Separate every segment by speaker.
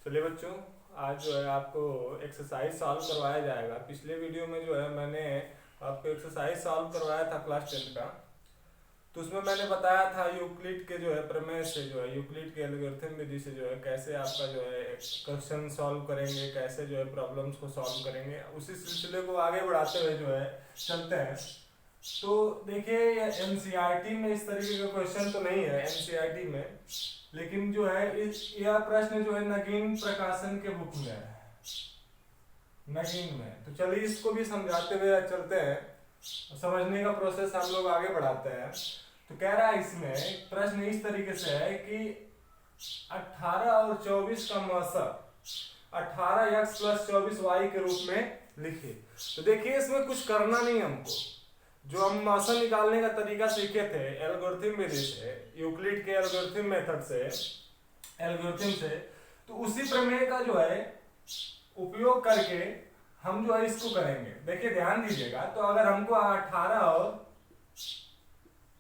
Speaker 1: चलिए बच्चों, आज जो है आपको एक्सरसाइज सॉल्व करवाया जाएगा। पिछले वीडियो में जो है मैंने आपको एक्सरसाइज सॉल्व करवाया था क्लास 10 का। तो उसमें मैंने बताया था यूक्लिड के जो है प्रमेय से, जो है यूक्लिड के एल्गोरिथम विधि से जो है कैसे आपका जो है क्वेश्चन सॉल्व करेंगे, कैसे जो है प्रॉब्लम्स को सॉल्व करेंगे। उसी सिलसिले को आगे बढ़ाते हुए जो है चलते हैं। तो देखिए, ये एनसीईआरटी में इस तरीके का क्वेश्चन तो नहीं है एनसीईआरटी में, लेकिन जो है इस यह प्रश्न जो है नगीन प्रकाशन के बुक में है, नगीन में। तो चलिए इसको भी समझाते हुए चलते हैं, समझने का प्रोसेस हम लोग आगे बढ़ाते हैं। तो कह रहा है इसमें प्रश्न इस तरीके से है कि 18 और 24 का मौसम 18x + 24y के रूप में लिखिए। तो देखिए इसमें कुछ करना नहीं हमको, जो हम मौसम निकालने का तरीका सीखे थे एल्गोरिथम विधि से, यूक्लिड के एल्गोरिथम मेथड से, एल्गोरिथम से, तो उसी प्रमेय का जो है उपयोग करके हम जो है इसको करेंगे। देखिए ध्यान दीजिएगा, तो अगर हमको 18 और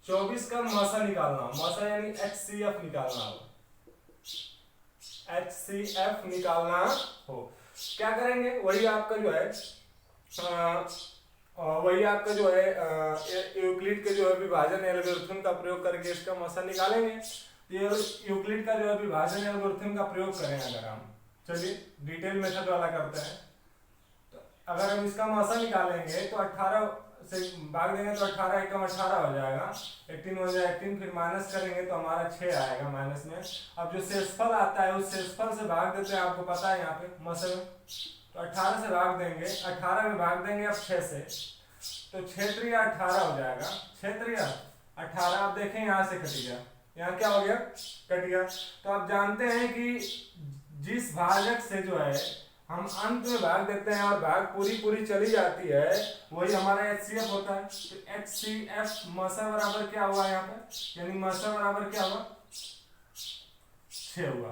Speaker 1: 24 का मौसम निकालना हो, मौसम यानी HCF निकालना हो, HCF निकालना हो, क्या करेंगे? वही आपका जो है यूक्लिड के जो है विभाजन एल्गोरिथम का प्रयोग करके इसका मौसम निकालेंगे। ये यूक्लिड का जो है विभाजन एल्गोरिथम का प्रयोग करें अगर हम, चलिए डिटेल मेथड वाला करते हैं। तो अगर हम इसका मौसम निकालेंगे तो 18 से भाग देंगे तो 18 एकम 18 हो जाएगा, 18 हो जाएगा 18, फिर माइनस करेंगे तो हमारा 6 आएगा माइनस में। अब जो शेषफल आता है उस शेषफल से भाग देते हैं, आपको पता है यहाँ पे मौसम में। तो 18 से भाग देंगे, 18 में भाग देंगे अब 6 से, तो 6 3 18 हो जाएगा, 6 3 18। आप देखें यहाँ से कट गया, यहाँ क्या हो गया? कट गया। तो आप जानते हैं कि जिस भाजक से जो है हम अंत में भाग देते हैं और भाग पूरी चली जाती है, वही हमारा HCF होता है। तो HCF मौसम बराबर क्या हुआ यहाँ पे, यानी मौसम बराबर क्या हुआ? 6 हुआ।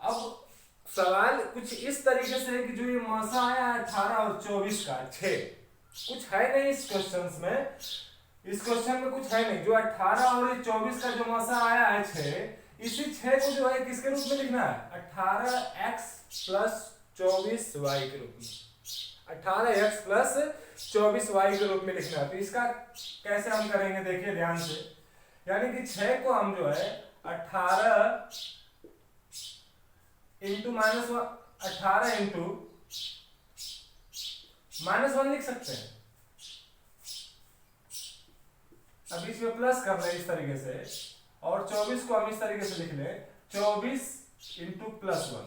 Speaker 1: अब सवाल कुछ इस तरीके से है कि जो ये मौसम आया है 18 और 24 का 6, कुछ है नहीं इस क्वेश्चन में, इस क्वेश्चन में कुछ है नहीं। जो 18 और 24 का जो मौसम आया है 6, इसी 6 को जो है किसके रूप में लिखना है? 18x + 24y के रूप में, 18x + 24y के रूप में लिखना है। तो इसका कैसे हम करेंगे देखिए ध्यान से, यानी कि 6 को हम जो है 18 इंटू -1, 18 इंटू -1 लिख सकते हैं। अब बीच में प्लस कर ले इस तरीके से, और 24 को हम इस तरीके से लिख ले 24 इंटू +1।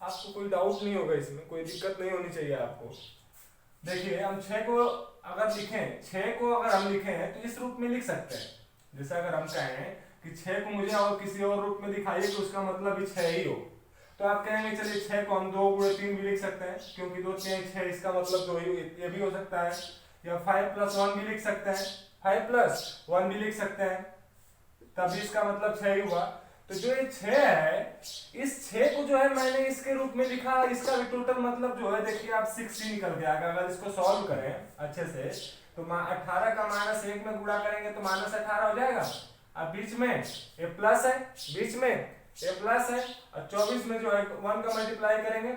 Speaker 1: आपको कोई डाउट नहीं होगा, इसमें कोई दिक्कत नहीं होनी चाहिए आपको। देखिए हम 6 को अगर लिखें, 6 को अगर हम लिखें तो इस रूप में लिख सकते हैं। जैसे अगर हम कहें कि 6 को मुझे और किसी और रूप में दिखाइए तो उसका मतलब भी 6 ही हो, तो आप कहेंगे चलिए 6 को हम 2 × 3 भी लिख सकते हैं, क्योंकि 2 3 6, इसका मतलब 2 ही, ये भी हो सकता है। या 5 + 1 भी लिख सकते हैं, 5 + 1 भी लिख सकते हैं, तब भी इसका मतलब 6 ही हुआ। तो जो ये 6 है, इस 6 को जो है मैंने इसके रूप में लिखा, इसका भी टोटल मतलब जो है देखिए आप 6 ही निकल के आएगा। अगर इसको सॉल्व करें अच्छे से तो 18 का -1 में गुणा करेंगे तो -18 हो जाएगा। अब बीच में ये प्लस है, बीच में ये प्लस है, और 24 में जो है 1 का मल्टीप्लाई करेंगे।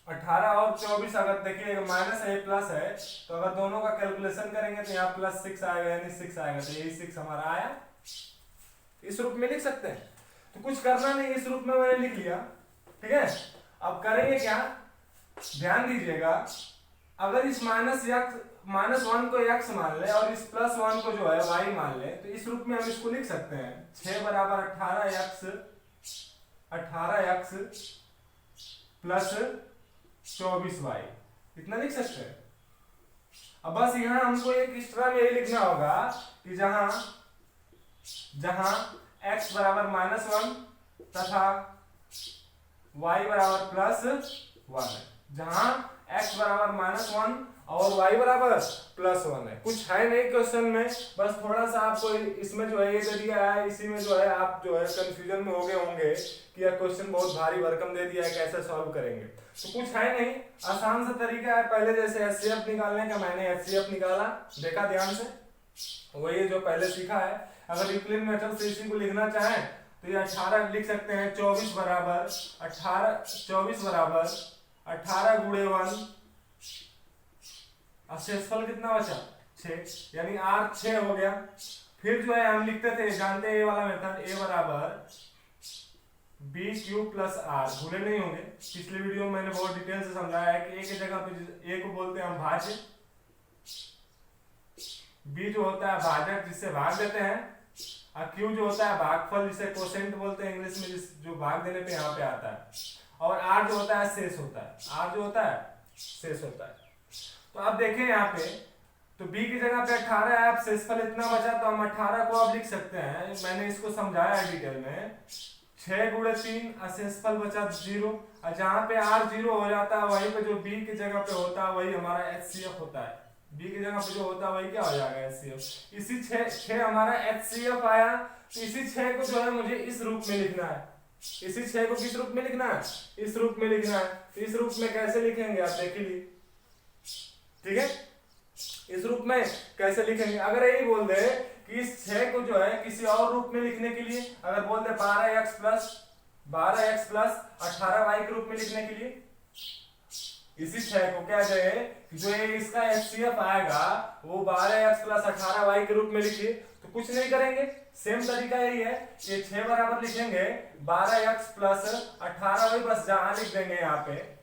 Speaker 1: 18 और 24 अगर देखिए माइनस है प्लस है, तो अगर दोनों का कैलकुलेशन करेंगे तो यहाँ +6 आएगा, यानी 6 आएगा। तो यही 6 हमारा आया, इस रूप में लिख सकते हैं। तो कुछ करना नहीं, इस रूप में मैंने लिख लिया, ठीक है। अब करेंगे क्या, ध्यान दीजिएगा। अगर इस -1 को x मान ले और इस +1 को जो है y मान ले, तो इस रूप में हम इसको लिख सकते हैं 6 बराबर 18x + 24y, इतना लिख सकते हैं। अब बस यहाँ हमको एक एक्स्ट्रा में यही लिखना होगा कि जहां x बराबर -1 तथा y बराबर +1 है, जहां x बराबर -1 और y बराबर +1 है। कुछ है नहीं क्वेश्चन में, बस थोड़ा सा आपको इसमें जो है ये दे दिया है, इसी में जो है आप जो है कंफ्यूजन में हो गए होंगे कि यह क्वेश्चन बहुत भारी भरकम दे दिया है, कैसे सॉल्व करेंगे। तो कुछ है नहीं, आसान सा तरीका है। पहले जैसे HCF निकालने का, मैंने HCF निकाला, देखा ध्यान से, वही जो पहले सीखा है। अगर यूक्लिड मेथड से इसी को लिखना चाहें तो ये 18 लिख सकते हैं। 24 बराबर 18 गुणे 1, अब शेषफल कितना बचा 6, यानी R 6 हो गया। फिर जो है हम लिखते थे, जानते हैं ये वाला मेथड, A बराबर BQ प्लस R, भूले नहीं होंगे, पिछले वीडियो में मैंने बहुत डिटेल से समझाया है कि A की जगह पे A को बोलते हैं हम भाज्य, B जो होता है भाजक जिससे भाग देते हैं, और Q जो होता है भागफल जिसे कोसेंट बोलते हैं इंग्लिश में, जो भाग देने पे यहाँ पे आता है, और R जो होता है शेष होता है, R जो होता है शेष होता है। तो अब देखें यहाँ पे, तो B की जगह पे 18 है, अब शेषफल इतना बचा, तो हम 18 को अब लिख सकते हैं, मैंने इसको समझाया है डिटेल में, 6 गुणे 3, शेषफल बचा 0, और जहाँ पे R 0 हो जाता है वहीं पे जो B की जगह पे होता है वही हमारा HCF होता है। B की जगह पे जो होता है वही क्या हो जाएगा HCF। इसी 6 हमारा HCF आया, तो इसी 6 को जो है मुझे इस रूप में लिखना है। इसी 6 को किस रूप में लिखना है? इस रूप में लिखना है। तो इस रूप में कैसे लिखेंगे आप देख लीजिए, ठीक है। इस रूप में कैसे लिखेंगे? अगर यही बोल दे कि इस 6 को जो है किसी और रूप में लिखने के लिए, अगर बोल दे 12x प्लस 18y के रूप में लिखने के लिए, इसी 6 को क्या दे कि जो ये इसका HCF आएगा वो 12x प्लस 18y के रूप में लिखिए, तो कुछ नहीं करेंगे, सेम तरीका यही है कि 6 बराबर लिखेंगे 12x प्लस 18y, बस जहां लिख देंगे यहाँ पे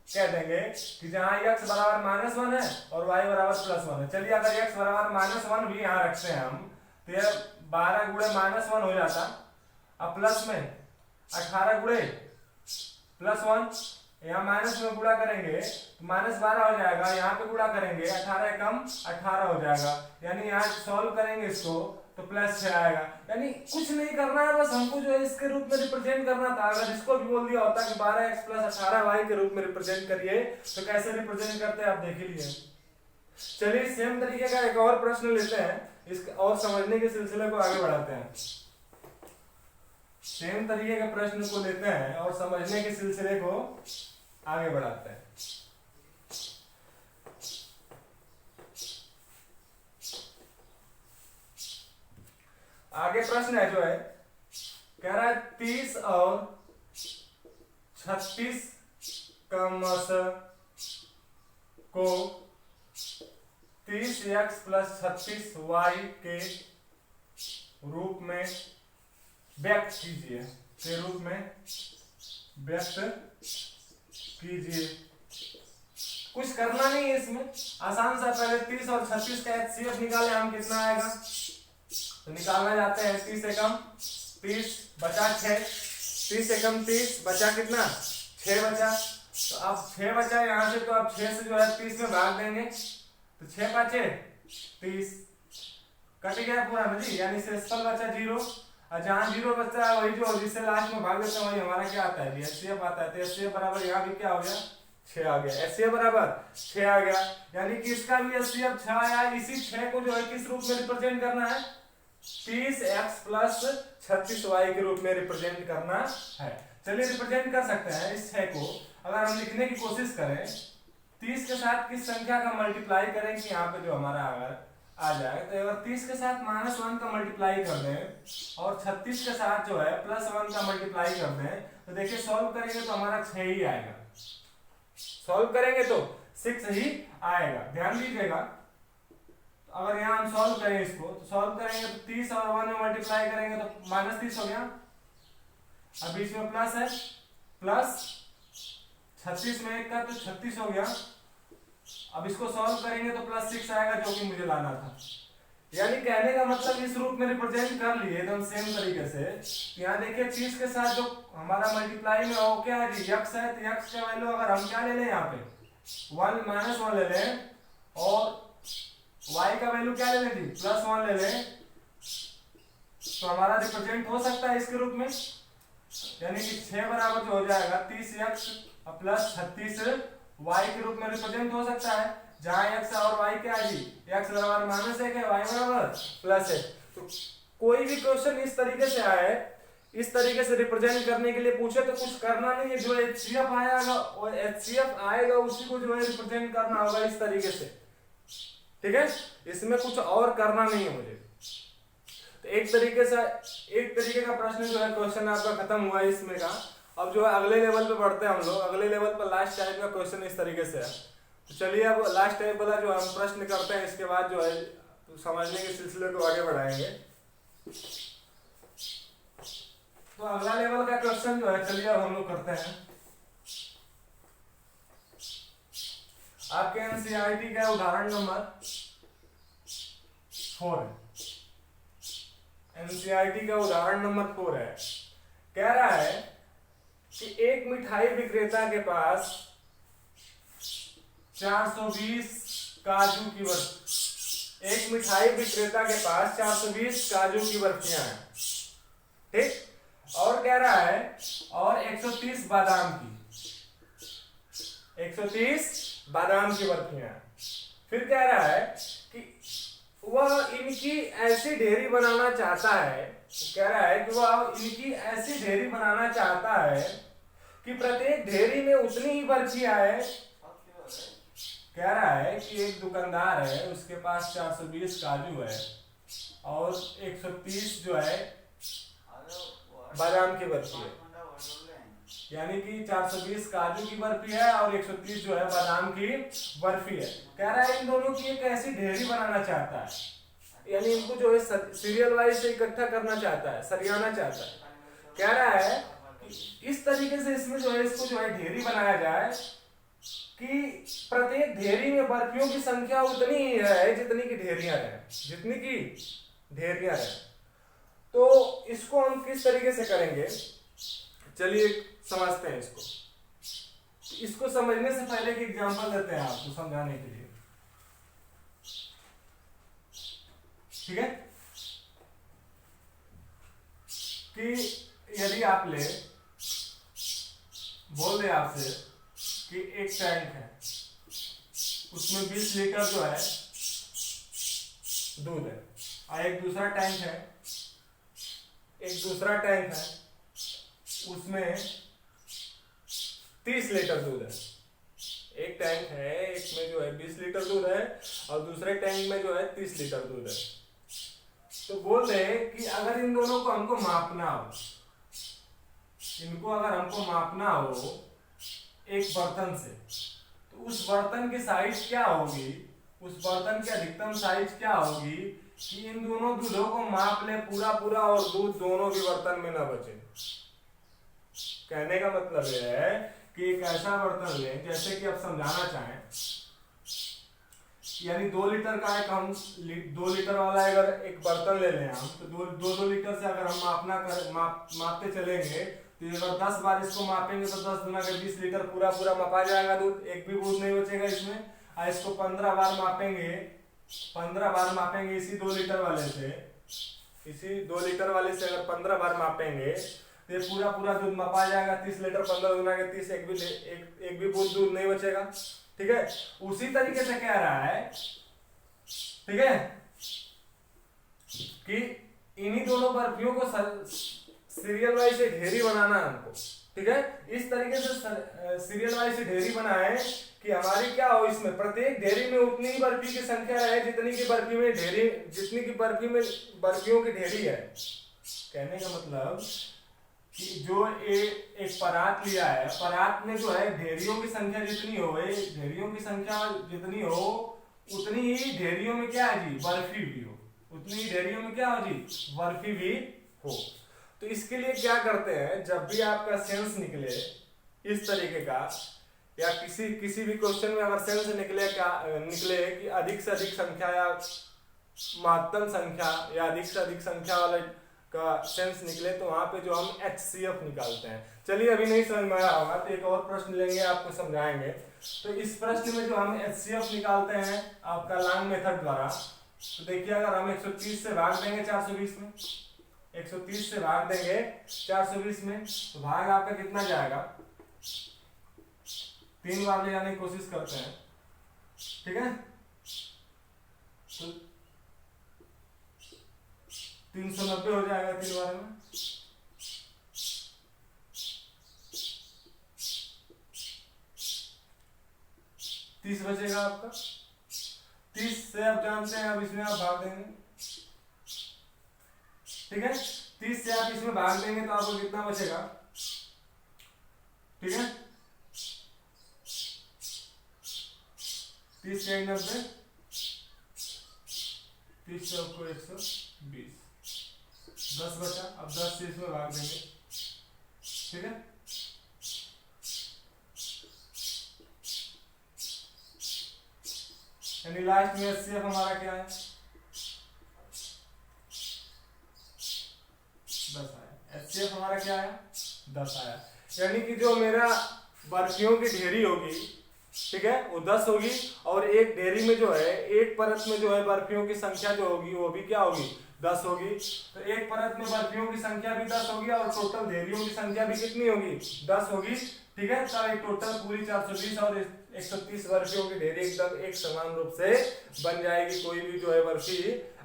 Speaker 1: कह देंगे कि जहां x बराबर -1 है और y बराबर +1 है। चलिए अगर x बराबर -1 भी यहाँ रखते हैं हम, तो ये 12 गुणे -1 हो जाता, अब प्लस में 18 गुणे +1, यहाँ माइनस में गुणा करेंगे तो -12 हो जाएगा, यहाँ पे गुणा करेंगे 18 कम 18 हो जाएगा, यानी यहाँ सॉल्व करेंगे इसको तो +6 आएगा। यानी कुछ नहीं करना है, बस हमको जो है इसके रूप में रिप्रेजेंट करना था। अगर इसको भी बोल दिया होता कि 12x प्लस 18y के रूप में रिप्रेजेंट करिए, तो कैसे रिप्रेजेंट करते हैं आप देख ही लिए। चलिए सेम तरीके का एक और प्रश्न लेते हैं, इसके और समझने के सिलसिले को आगे बढ़ाते हैं। सेम तरीके के प्रश्न को लेते हैं और समझने के सिलसिले को आगे बढ़ाते हैं। आगे प्रश्न है जो है, कह रहा है 30 और 36 का मस को 30x प्लस 36y के रूप में व्यक्त कीजिए, के रूप में व्यक्त कीजिए। कुछ करना नहीं है इसमें, आसान सा, पहले 30 और 36 का HCF निकाले हम, कितना आएगा तो निकालना जाते हैं। 30 से कम 30 बचा 6, 30 से कम 30 बचा कितना 6 बचा, तो अब 6 बचा यहाँ से, तो अब 6 से जो है 30 में भाग देंगे तो 6 बचे 30, कट गया पूरा ना जी, यानी शेषफल बचा 0, और जहां 0 बचता है वही जो जिससे लास्ट में भाग देते हैं वही हमारा क्या आता है HCF आता है। तो HCF बराबर यहाँ भी क्या हो गया 6 आ गया, HCF बराबर 6 आ गया, यानी कि इसका भी HCF 6 आया। इसी 6 को जो है किस रूप में रिप्रेजेंट करना है, 30x प्लस 36y के रूप में रिप्रेजेंट करना है। चलिए रिप्रेजेंट कर सकते हैं इस 6 को। अगर हम लिखने की कोशिश करें 30 के साथ किस संख्या का मल्टीप्लाई करें कि यहाँ पे जो हमारा अगर आ जाए, तो अगर 30 के साथ -1 का मल्टीप्लाई कर दें और 36 के साथ जो है +1 का मल्टीप्लाई कर दें, तो देखिए सॉल्व करेंगे तो हमारा 6 ही आएगा, सॉल्व करेंगे तो 6 ही आएगा। ध्यान दीजिएगा, अगर यहाँ हम सॉल्व करें इसको, तो सॉल्व करेंगे तो 30 और 1 में मल्टीप्लाई करेंगे तो -30 हो गया, अब बीच में प्लस है, प्लस 36 में 1 का तो 36 हो गया। अब इसको सॉल्व करेंगे तो +6 आएगा, जो कि मुझे लाना था। यानी कहने का मतलब इस रूप में रिप्रेजेंट कर लिए एकदम सेम तरीके से। यहाँ देखिए 30 के साथ जो हमारा मल्टीप्लाई में हो क्या है, x है, तो x का वैल्यू अगर हम क्या ले लें यहाँ पे 1 -1 ले लें, और y का वैल्यू क्या ले लें जी +1 ले लें, तो हमारा रिप्रेजेंट हो सकता है इसके रूप में, यानी कि 6 बराबर जो हो जाएगा 30x प्लस 36y के रूप में रिप्रेजेंट हो सकता है, जहां x और y क्या है जी, x बराबर -1 है, y बराबर +1। तो कोई भी क्वेश्चन इस तरीके से आए, इस तरीके से रिप्रेजेंट करने के लिए पूछे तो कुछ करना नहीं है, जो HCF आएगा और HCF आएगा उसी को जो है रिप्रेजेंट करना होगा इस तरीके से, ठीक है। इसमें कुछ और करना नहीं है मुझे। एक तरीके का प्रश्न जो है क्वेश्चन आपका खत्म हुआ है इसमें का। अब जो है अगले लेवल पे बढ़ते हैं हम लोग। अगले लेवल पर लास्ट टाइप का क्वेश्चन इस तरीके से है। तो चलिए अब लास्ट टाइप वाला जो हम प्रश्न करते हैं, इसके बाद जो है तो समझने के सिलसिले को आगे बढ़ाएंगे। तो अगला लेवल का क्वेश्चन जो है चलिए अब हम लोग करते हैं। आपके एनसीईआरटी का उदाहरण नंबर 4 है। एनसीईआरटी का उदाहरण नंबर 4 है। कह रहा है कि एक मिठाई विक्रेता के पास 420 काजू की बर्फी, एक मिठाई विक्रेता के पास 420 काजू की बर्फियां हैं, ठीक। और कह रहा है और 130 बादाम की, 130 बादाम की बर्फियां। फिर कह रहा है कि वह इनकी ऐसी ढेरी बनाना चाहता है, कह रहा है कि वह इनकी ऐसी ढेरी बनाना चाहता है कि प्रत्येक ढेरी में उतनी ही बर्फी आए। कह रहा है कि एक दुकानदार है, उसके पास 420 काजू है और 130 जो है बादाम की बर्फी है, यानी कि 420 काजू की बर्फी है और 130 जो है बादाम की बर्फी है। कह रहा है इन दोनों की एक ऐसी ढेरी बनाना चाहता है, यानी इनको जो है सीरियल वाइज से इकट्ठा करना चाहता है, सरियाना चाहता है। कह रहा है कि इस तरीके से इसमें जो है इसको जो है ढेरी बनाया जाए कि प्रत्येक ढेरी में बर्फियों की संख्या उतनी ही है जितनी की ढेरियां हैं, जितनी की ढेरियां हैं। तो इसको हम किस तरीके से करेंगे, चलिए समझते हैं इसको। इसको समझने से पहले एक एग्जांपल देते हैं आपको समझाने के लिए, ठीक है। कि यदि आप ले बोल दे आपसे कि एक टैंक है, उसमें 20 लीटर जो है दूध है, और एक दूसरा टैंक है, उसमें 30 लीटर दूध है। एक टैंक है, एक में जो है 20 लीटर दूध है और दूसरे टैंक में जो है 30 लीटर दूध है। तो बोल रहे कि अगर इन दोनों को हमको मापना हो, इनको अगर हमको मापना हो एक बर्तन से, तो उस बर्तन की साइज क्या होगी, उस बर्तन की अधिकतम साइज क्या होगी कि इन दोनों दूधों को माप ले पूरा पूरा और दूध दोनों भी बर्तन में ना बचे। कहने का मतलब यह है कि एक ऐसा बर्तन ले, जैसे कि आप समझाना चाहें, यानी 2 लीटर का एक हम 2 लीटर वाला अगर एक बर्तन ले लें हम, तो 2 लीटर से अगर हम मापते चलेंगे, तो अगर 10 बार इसको मापेंगे तो 10 गुना के 20 लीटर पूरा पूरा मापा जाएगा दूध, एक भी दूध नहीं बचेगा इसमें। और इसको 15 बार मापेंगे इसी 2 लीटर वाले से, इसी 2 लीटर वाले से अगर 15 बार मापेंगे तो ये पूरा पूरा दूध मापा जाएगा। 30 लीटर 15 गुना के 30, एक भी बूंद दूध नहीं बचेगा, ठीक है। उसी तरीके से कह रहा है, ठीक है, कि इन्हीं दोनों बर्फियों को सीरियल वाइज से ढेरी बनाना है हमको, ठीक है। इस तरीके से सीरियल वाइज से ढेरी बनाए कि हमारी क्या हो, इसमें प्रत्येक ढेरी में उतनी ही बर्फी की संख्या रहे जितनी की बर्फी में ढेरी, जितनी की बर्फी में बर्फियों की ढेरी है। कहने का मतलब कि जो एक परात लिया है, परात में जो है ढेरियों की संख्या जितनी हो, ढेरियों की संख्या जितनी हो उतनी ही ढेरियों में क्या है जी, बर्फी भी हो, उतनी ही ढेरियों में क्या हो जी, बर्फी भी हो। तो इसके लिए क्या करते हैं, जब भी आपका सेंस निकले इस तरीके का, या किसी भी क्वेश्चन में अगर सेंस निकले कि अधिक से अधिक संख्या या महत्तम संख्या या अधिक से अधिक संख्या वाले का सेंस निकले, तो वहां पे जो हम HCF निकालते हैं। चलिए अभी नहीं समझ में आया होगा तो एक और प्रश्न लेंगे, आपको समझाएंगे। तो इस प्रश्न में जो हम HCF निकालते हैं आपका लॉन्ग मेथड द्वारा, तो देखिए अगर हम 130 से भाग देंगे 420 में, 130 से भाग देंगे 420 में, तो भाग आपका कितना जाएगा, 3 बार ले जाने की कोशिश करते हैं, ठीक है। तो 390 हो जाएगा 3 बार में, तीस बचेगा आपका। 30 से आप जानते हैं, अब इसमें आप भाग देंगे ठीक है, 30 से आप इसमें भाग देंगे तो आपको कितना बचेगा, ठीक है, 30 से 90, 30 से आपको 120, 10 बचा। अब 10 से इसमें भाग देंगे, ठीक है, यानी लास्ट में एचसीएफ हमारा क्या है, 10 आया। एचसीएफ हमारा क्या है, 10 आया। यानी कि जो मेरा बर्फियों की ढेरी होगी, ठीक है, वो 10 होगी, और एक ढेरी में जो है, एक परत में जो है बर्फियों की संख्या जो होगी वो भी क्या होगी, 10 होगी। तो एक परत में बर्फियों की संख्या भी 10 होगी और टोटल ढेरियों की संख्या भी कितनी होगी, 10 होगी, ठीक है। तो एक टोटल पूरी 420 और 130 बर्फियों की ढेरी एकदम एक समान रूप से बन जाएगी, कोई भी जो है बर्फी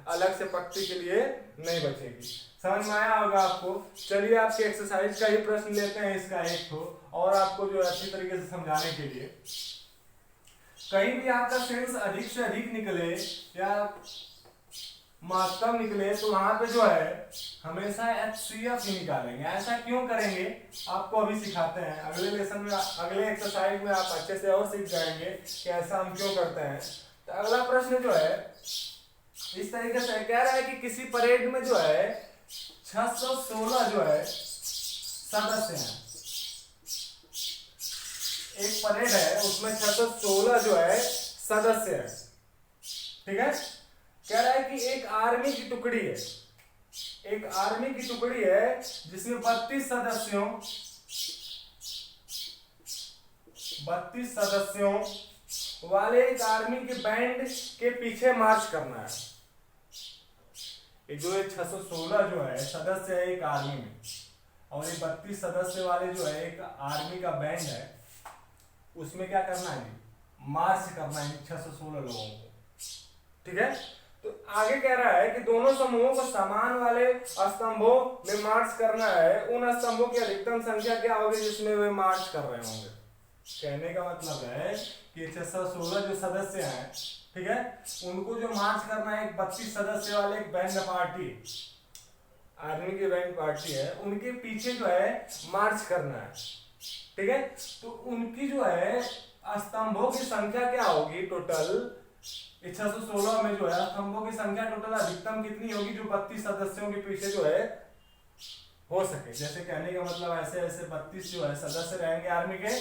Speaker 1: अलग से पक्ति के लिए नहीं बचेगी। समझ में आया होगा आपको। चलिए आपके एक्सरसाइज का ही प्रश्न लेते हैं, इसका एक तो, और आपको जो है अच्छी तरीके से समझाने के लिए। कहीं भी आपका सेंस अधिक से अधिक निकले या महत्तम निकले तो वहां पे जो है हमेशा HCF ही निकालेंगे। ऐसा क्यों करेंगे आपको अभी सिखाते हैं, अगले लेसन में, अगले एक्सरसाइज में आप अच्छे से और सीख जाएंगे कि ऐसा हम क्यों करते हैं। तो अगला प्रश्न जो है इस तरीके से कह रहा है कि किसी परेड में जो है 616 जो है सदस्य हैं। एक परेड है उसमें 616 जो है सदस्य है, ठीक है। कह रहा है कि एक आर्मी की टुकड़ी है, एक आर्मी की टुकड़ी है जिसमें 32 सदस्यों वाले एक आर्मी के बैंड के पीछे मार्च करना है। ये जो 616 जो है सदस्य है एक आर्मी में, और ये 32 सदस्य वाले जो है एक आर्मी का बैंड है, उसमें क्या करना है, मार्च करना है 616 लोगों को, ठीक है। तो आगे कह रहा है कि दोनों समूहों को समान वाले स्तंभों में मार्च करना है। उन स्तंभों की अधिकतम संख्या क्या होगी जिसमें वे मार्च कर रहे होंगे। कहने का मतलब है कि 616 जो सदस्य हैं, ठीक है, उनको जो मार्च करना है, एक 32 सदस्य वाले एक बैंड पार्टी, आर्मी की बैंड पार्टी है, उनके पीछे जो है मार्च करना है, ठीक है। तो उनकी जो है स्तंभों की संख्या क्या होगी, टोटल 616 में जो है स्तंभों की संख्या टोटल अधिकतम कितनी होगी जो 32 सदस्यों के पीछे जो है हो सके। जैसे कहने का मतलब ऐसे ऐसे 32 जो है सदस्य रहेंगे आर्मी के,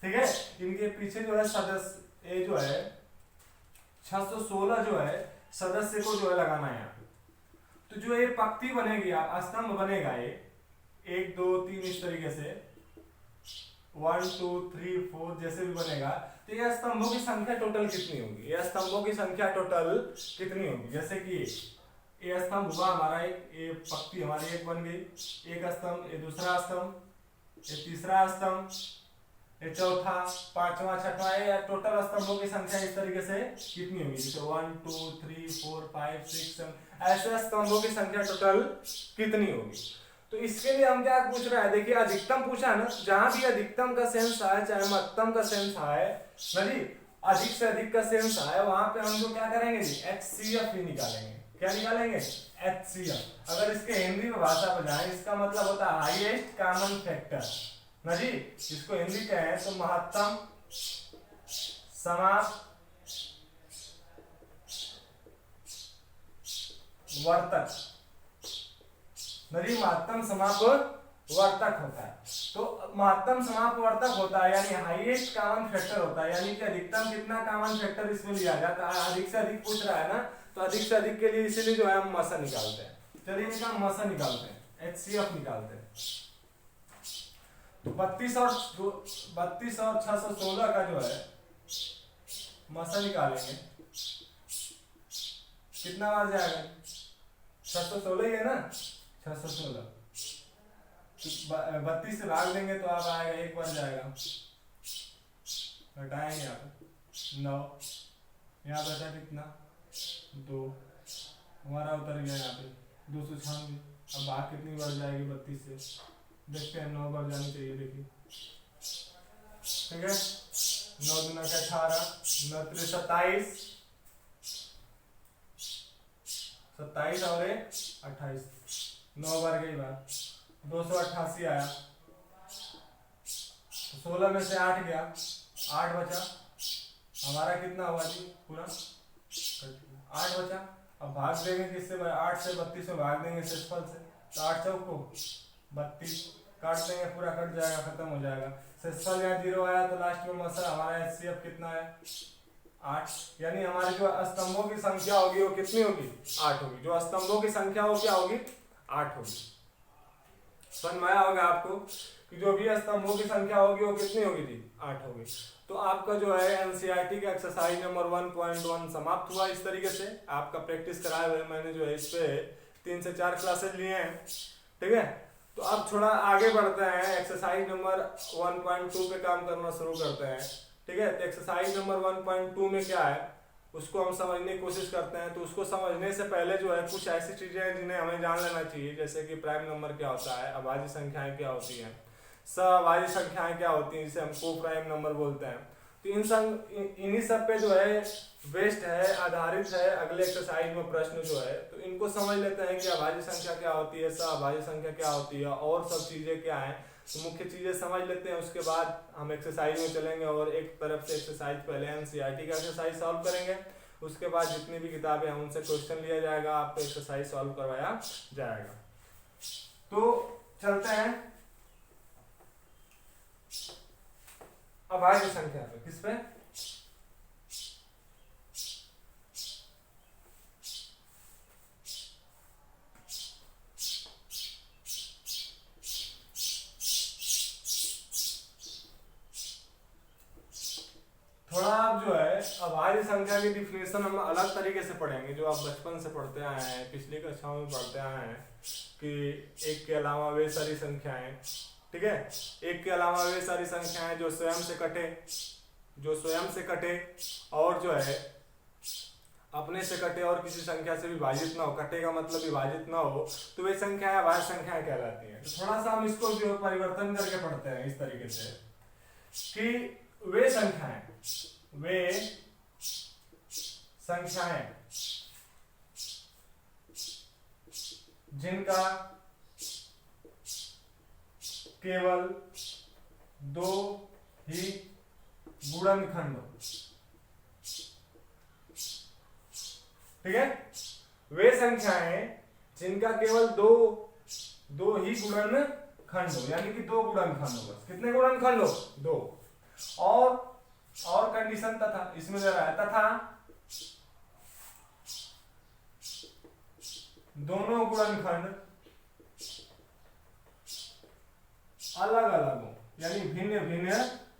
Speaker 1: ठीक है, इनके पीछे जो है सदस्य, ये जो है 616 जो है सदस्य को जो है लगाना है यहाँ पे। तो जो ये पंक्ति बनेगी, स्तंभ बनेगा, ये 1 2 3 इस तरीके से 1 2 3 4 जैसे भी बनेगा। तो यह स्तंभों की संख्या टोटल कितनी होगी, यह स्तंभों की संख्या टोटल कितनी होगी। जैसे कि ये स्तंभ हुआ हमारा एक, ये पंक्ति हमारी एक बन गई, एक स्तंभ, ये दूसरा स्तंभ, ये तीसरा स्तंभ, ये चौथा, पांचवा, छठा, ये टोटल स्तंभों की संख्या इस तरीके से कितनी होगी। जैसे 1 2 3 4 5 6 7 ऐसे स्तंभों की संख्या टोटल कितनी होगी। तो इसके लिए हम क्या पूछ रहे हैं, देखिए अधिकतम पूछा है ना, जहां भी अधिकतम का सेंस आए चाहे महत्तम का सेंस आए ना जी, अधिक से अधिक का सेंस आए, वहां पे हम जो क्या करेंगे जी, HCF ही निकालेंगे। क्या निकालेंगे, HCF। अगर इसके हिंदी में भाषा पर जाए, इसका मतलब होता है हाईएस्ट कॉमन फैक्टर ना जी, इसको हिंदी कहें तो महत्तम समाप वर्तक, महत्तम समाप वर्तक होता है। तो महत्तम समाप वर्तक होता है यानी हाईएस्ट कॉमन फैक्टर होता है, यानी कि अधिकतम कितना कॉमन फैक्टर इसमें लिया जाता है। अधिक से अधिक पूछ रहा है ना, तो अधिक से अधिक के लिए इसीलिए जो है हम मसा निकालते हैं। चलिए इनका मसा निकालते हैं, HCF निकालते हैं। तो 32 और 616 का जो है मसा निकालेंगे, कितना बार जाएगा, 616 ही है ना, 616 32 से भाग देंगे तो आप आएगा, एक बार जाएगा, घटाएंगे यहाँ पे 9, यहाँ बचा कितना 2, हमारा उतर गया यहाँ पे 296। अब भाग कितनी बार जाएगी 32 से, देखते हैं 9 बार जानी चाहिए, देखिए, ठीक है, 9 दूना का 18, 9 3 27, 27 और 28, 9 बार गई बात, 288 आया। 16 में से 8 गया, 8 बचा, हमारा कितना हुआ जी पूरा 8 बचा। अब भाग देंगे किससे, 8 से 32 में भाग देंगे शेषफल से, तो 8 चौक को 32, काट देंगे, पूरा कट जाएगा, खत्म हो जाएगा। शेषफल यहाँ 0 आया तो लास्ट में मसा हमारा HCF कितना है 8, यानी हमारी जो स्तंभों की संख्या होगी वो कितनी होगी 8 होगी। जो स्तंभों की संख्या हो क्या होगी 8 होगी। समझ में आया होगा आपको कि जो भी स्तंभों की संख्या होगी वो कितनी होगी जी 8 होगी। तो आपका जो है एनसीईआरटी का एक्सरसाइज नंबर 1.1 समाप्त हुआ। इस तरीके से आपका प्रैक्टिस कराए हुए मैंने जो है इस पे 3 से 4 क्लासेस लिए हैं, ठीक है। तो अब थोड़ा आगे बढ़ते हैं, एक्सरसाइज नंबर 1.2 पे काम करना शुरू करते हैं, ठीक है। तो एक्सरसाइज नंबर 1.2 में क्या है उसको हम समझने की कोशिश करते हैं। तो उसको समझने से पहले जो है कुछ ऐसी चीजें हैं जिन्हें हमें जान लेना चाहिए, जैसे कि प्राइम नंबर क्या होता है, अभाज्य संख्याएं क्या होती हैं, सभाज्य संख्याएं क्या होती हैं, जिसे हम को प्राइम नंबर बोलते हैं। तो इन्हीं सब पे जो है बेस्ड है, आधारित है अगले एक्सरसाइज में प्रश्न जो है। तो इनको समझ लेते हैं कि अभाज्य संख्या क्या होती है, सभाज्य संख्या क्या होती है और सब चीजें क्या है। तो मुख्य चीजें समझ लेते हैं, उसके बाद हम एक्सरसाइज में चलेंगे और एक तरफ से एक्सरसाइज पहले एनसीईआरटी का एक्सरसाइज सॉल्व करेंगे, उसके बाद जितनी भी किताबें हैं उनसे क्वेश्चन लिया जाएगा, आपको एक्सरसाइज सॉल्व करवाया जाएगा। तो चलते हैं अभाज्य संख्या पे, किस पे थोड़ा आप जो है अभाज्य संख्या की डिफिनेशन हम अलग तरीके से पढ़ेंगे, जो आप बचपन से पढ़ते आए हैं, पिछली कक्षाओं में पढ़ते आए हैं कि एक के अलावा वे सारी संख्याएं, ठीक है, एक के अलावा वे सारी संख्याएं जो स्वयं से कटे और जो है अपने से कटे और किसी संख्या से विभाजित ना हो, कटे का मतलब विभाजित ना हो, तो वे संख्याएं अभाज्य संख्याएं कहलाती हैं। तो थोड़ा सा हम इसको जो परिवर्तन करके पढ़ते हैं इस तरीके से कि वे संख्याएं जिनका केवल 2 ही गुणनखंड हो, ठीक है। वे संख्याएं जिनका केवल दो ही गुणनखंड हो, यानी कि 2 गुणनखंड हो, बस कितने गुणनखंड हो 2, और कंडीशन तथा इसमें दे रहा है तथा दोनों गुणनखंड अलग अलग हो, यानी भिन्न भिन्न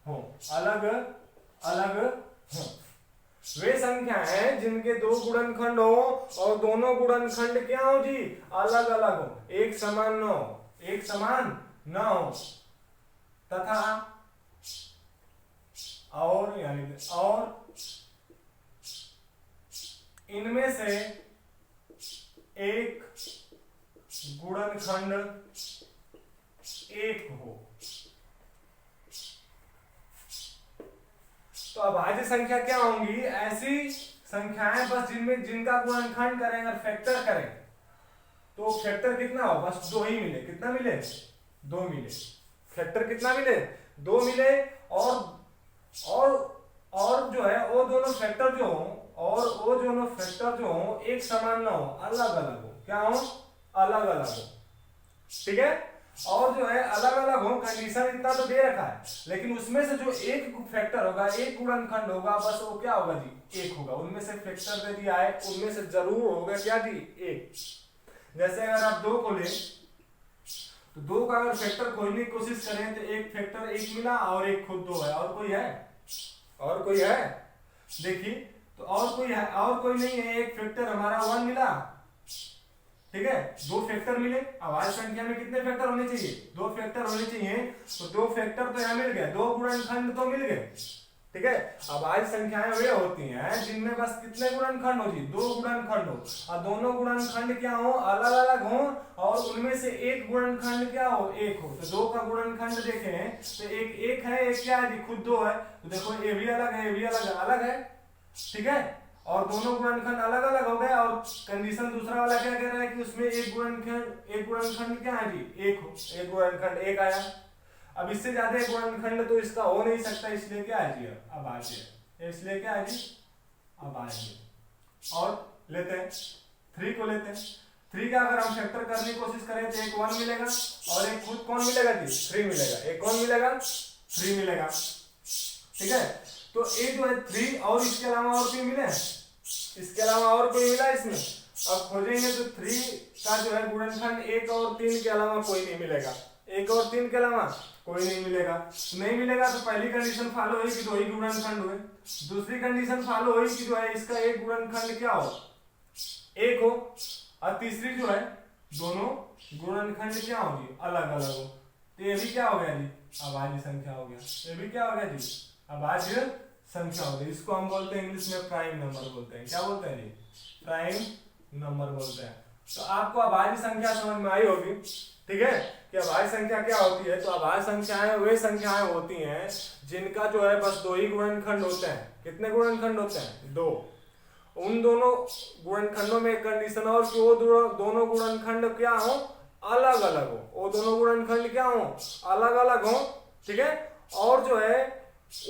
Speaker 1: हो, अलग अलग हो। वे संख्याएं जिनके 2 गुणनखंड हो और दोनों गुणनखंड क्या हो जी अलग अलग हो, एक समान न हो, तथा और इनमें से एक गुणनखंड 1 हो। तो अभाज्य संख्या क्या होंगी, ऐसी संख्याएं बस जिनका गुणनखंड करें, अगर फैक्टर करें तो फैक्टर कितना हो, बस 2 ही मिले, कितना मिले 2 मिले, फैक्टर कितना मिले 2 मिले, और जो है वो दोनों फैक्टर जो हो एक समान ना हो, अलग अलग हो, क्या हो अलग अलग हो, ठीक है। और जो है अलग अलग हो, कंडीशन इतना तो दे रखा है, लेकिन उसमें से जो एक फैक्टर होगा, एक गुणनखंड होगा, बस वो क्या होगा जी 1 होगा। उनमें से फैक्टर दे दिया है, उनमें से जरूर होगा क्या जी 1। जैसे अगर आप 2 को ले तो 2 का अगर फैक्टर खोजने की कोशिश करें तो एक फैक्टर 1 मिला और एक खुद 2 है, और कोई है देखिए, तो और कोई नहीं है, एक फैक्टर हमारा 1 मिला, ठीक है। 2 फैक्टर मिले, अभाज्य संख्या में कितने फैक्टर होने चाहिए 2 फैक्टर होने चाहिए, तो 2 फैक्टर तो यहाँ मिल गए, 2 गुणनखंड तो मिल गए, ठीक है। अभाज्य संख्याएं वे होती हैं जिनमें बस कितने गुणनखंड हो जी 2 गुणनखंड हो, और दोनों गुणनखंड क्या हो अलग अलग हो, और उनमें से एक गुणनखंड क्या हो 1 हो। तो 2 का गुणनखंड देखें तो एक है, एक क्या है जी खुद 2 है, तो देखो ये भी अलग है, ये भी अलग है, ठीक है। और दोनों गुणनखंड अलग अलग हो गए, और कंडीशन दूसरा वाला क्या कह रहा है कि उसमें एक गुणनखंड क्या है जी, एक गुणनखंड एक आया। अब इससे ज्यादा एक गुणनखंड तो इसका हो नहीं सकता, इसलिए क्या है जी, अब आ गया, इसलिए क्या है जी, अब आ गया। और लेते हैं 3 को, लेते हैं 3 का अगर हम फैक्टर करने की कोशिश करें तो एक 1 मिलेगा और एक खुद कौन मिलेगा जी, 3 मिलेगा। एक कौन मिलेगा, 3 मिलेगा। ठीक है, तो ये जो है 3 और इसके अलावा और कोई मिले, इसके अलावा और कोई मिला इसमें। अब खोजेंगे तो 3 का जो है गुणनखंड 1 और 3 के अलावा कोई नहीं मिलेगा, 1 और 3 के अलावा कोई नहीं मिलेगा। नहीं मिलेगा तो पहली कंडीशन फॉलो हुई कि 2 ही गुणनखंड हुए। दूसरी कंडीशन फॉलो हुई कि जो है इसका एक गुणनखंड क्या हो, 1 हो। और तीसरी जो है दोनों गुणनखंड क्या होगी, अलग अलग हो। तो ये भी क्या हो गया जी, अभाज्य संख्या हो गया। ये भी क्या हो गया जी, अभाज्य संख्या हो गई। इसको हम बोलते हैं इंग्लिश में प्राइम नंबर बोलते हैं। क्या बोलते हैं जी, प्राइम नंबर बोलते हैं। तो आपको अभाज्य संख्या समझ में आई होगी। ठीक है, कि अभाज्य संख्या क्या होती है। तो अभाज्य संख्याएं वे संख्याएं होती हैं जिनका जो है बस 2 ही गुणनखंड होते हैं। कितने गुणनखंड होते हैं, 2। उन दोनों गुणनखंडों में एक कंडीशन और कि वो दोनों गुणनखंड क्या हो, अलग अलग हो। वो दोनों गुणनखंड क्या हो, अलग अलग हो। ठीक है, और जो है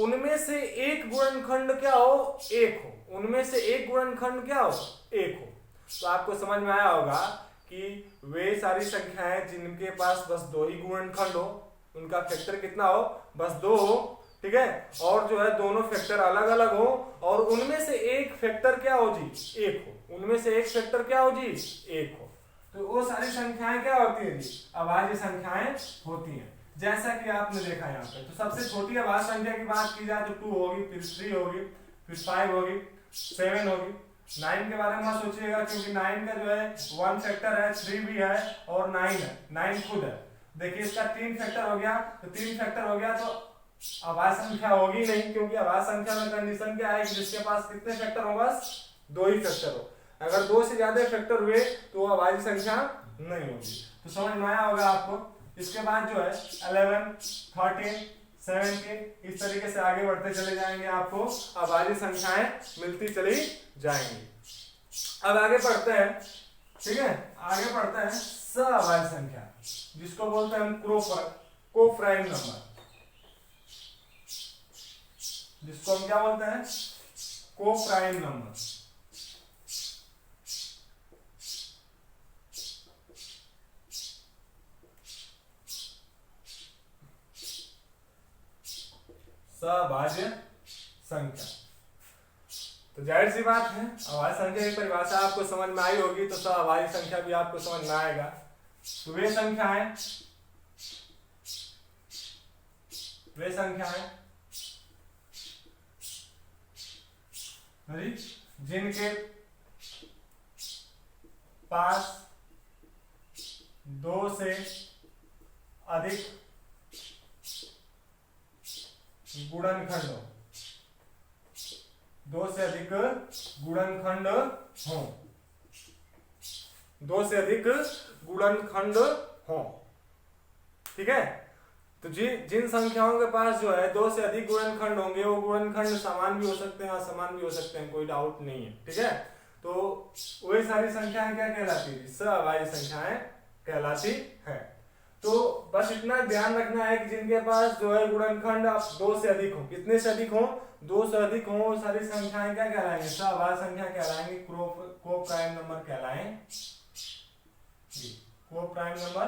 Speaker 1: उनमें से एक गुणनखंड क्या हो, 1 हो। उनमें से एक गुणनखंड क्या हो, 1 हो। तो आपको समझ में आया होगा कि वे सारी संख्याएं जिनके पास बस 2 ही गुणनखंड हो, उनका फैक्टर कितना हो, बस 2 हो। ठीक है, और जो है दोनों फैक्टर अलग अलग हो, और उनमें से एक फैक्टर क्या हो जी, 1 हो। उनमें से एक फैक्टर क्या हो जी, 1 हो। तो वो सारी संख्याएं क्या होती है जी, अभाज्य संख्याएं होती हैं। जैसा कि आपने देखा यहाँ पे। तो सबसे छोटी अभाज्य संख्या की बात की जाए तो 2 होगी, फिर 3 होगी, फिर 5 होगी, 7 होगी। 9 के बारे में मत सोचिएगा, क्योंकि 9 का जो है 1 फैक्टर है, 3 भी है और 9 है, 9 खुद है। देखिए इसका 3 फैक्टर हो गया, तो 3 फैक्टर हो गया तो अभाज्य संख्या होगी नहीं, क्योंकि अभाज्य संख्या में कंडीशन क्या है कि जिसके पास कितने फैक्टर हो, बस 2 ही फैक्टर हो। अगर 2 से ज्यादा फैक्टर हुए तो वो अभाज्य संख्या नहीं होगी। तो समझ में आया होगा आपको। इसके बाद जो है 11, 13, 17 इस तरीके से आगे बढ़ते चले जाएंगे, आपको अभाज्य संख्याएं मिलती चली जाएंगी। अब आगे पढ़ते हैं। ठीक है, आगे पढ़ते हैं सअभाज्य संख्या, जिसको बोलते हैं हम कोप्राइम नंबर, जिसको हम क्या बोलते हैं, कोप्राइम नंबर। सअभाज्य संख्या। तो जाहिर सी बात है, अभाज्य संख्या की परिभाषा आपको समझ में आई होगी, तो सअभाज्य संख्या भी आपको समझ में आएगा। तो वे संख्याएं जिनके पास 2 से अधिक गुणनखंड हो, 2 से अधिक गुणनखंड हो, 2 से अधिक गुणनखंड हो। ठीक है, तो जिन संख्याओं के पास जो है 2 से अधिक गुणनखंड होंगे, वो गुणनखंड समान भी हो सकते हैं, असमान भी हो सकते हैं, कोई डाउट नहीं है। ठीक है, तो वही सारी संख्याएं क्या कहलाती है, सअभाज्य संख्याएं कहलाती है। तो बस इतना ध्यान रखना है कि जिनके पास जो है गुणनखंड 2 से अधिक हो, कितने से अधिक हो, 2 से अधिक हो, वो सारी संख्याएं क्या कहलाएंगे, सअभाज्य संख्या कहलाएंगे, कोप्राइम नंबर कहलाएंगे, कोप्राइम नंबर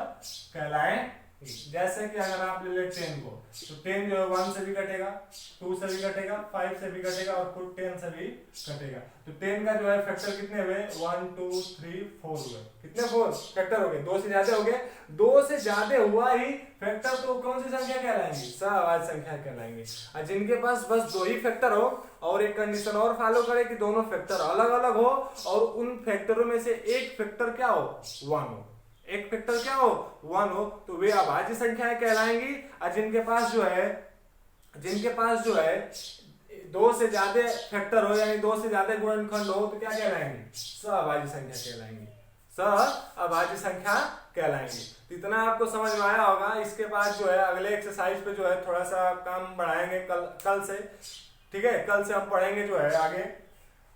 Speaker 1: कहलाएंगे। जैसे कि अगर आप ले लें 10 को, तो 10 जो है 1 से भी कटेगा, 2 से भी कटेगा, 5 से भी कटेगा और खुद 10 से भी कटेगा। तो 10 का जो है फैक्टर कितने हुए, 1 2 3 4 हुए। कितने 4 फैक्टर हो गए, 2 से ज्यादा हो गए। 2 से ज्यादा हुआ ही फैक्टर, तो कौन सी संख्या कहलाएंगी, सअभाज्य संख्या कहलाएंगी। और जिनके पास बस 2 ही फैक्टर हो, और एक कंडीशन और फॉलो करे कि दोनों फैक्टर अलग अलग हो, और उन फैक्टरों में से एक फैक्टर क्या हो, 1 हो, एक फैक्टर क्या हो, 1 हो, तो वे अभाज्य संख्याएं कहलाएंगी। और जिनके पास जो है 2 से ज्यादा फैक्टर हो, यानी 2 से ज्यादा गुणनखंड हो, तो क्या कहलाएंगे, सअभाज्य संख्या कहलाएंगी, सअभाज्य संख्या कहलाएंगी। तो इतना आपको समझ में आया होगा। इसके बाद जो है अगले एक्सरसाइज पे जो है थोड़ा सा काम बढ़ाएंगे कल से। ठीक है, कल से हम पढ़ेंगे जो है आगे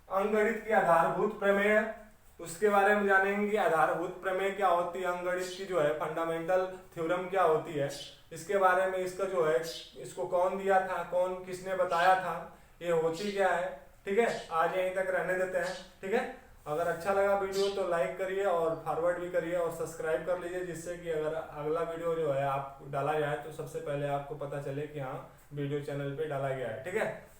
Speaker 1: अंकगणित की आधारभूत प्रमेय, उसके बारे में जानेंगे कि आधारभूत प्रमेय क्या होती है, अंकगणित की जो है फंडामेंटल थ्योरम क्या होती है, इसके बारे में इसका जो है इसको कौन दिया था, कौन किसने बताया था, ये होती क्या है। ठीक है, आज यहीं तक रहने देते हैं। ठीक है, अगर अच्छा लगा वीडियो तो लाइक करिए और फॉरवर्ड भी करिए और सब्सक्राइब कर लीजिए, जिससे कि अगर अगला वीडियो जो है आप डाला जाए तो सबसे पहले आपको पता चले कि हाँ वीडियो चैनल पे डाला गया है। ठीक है।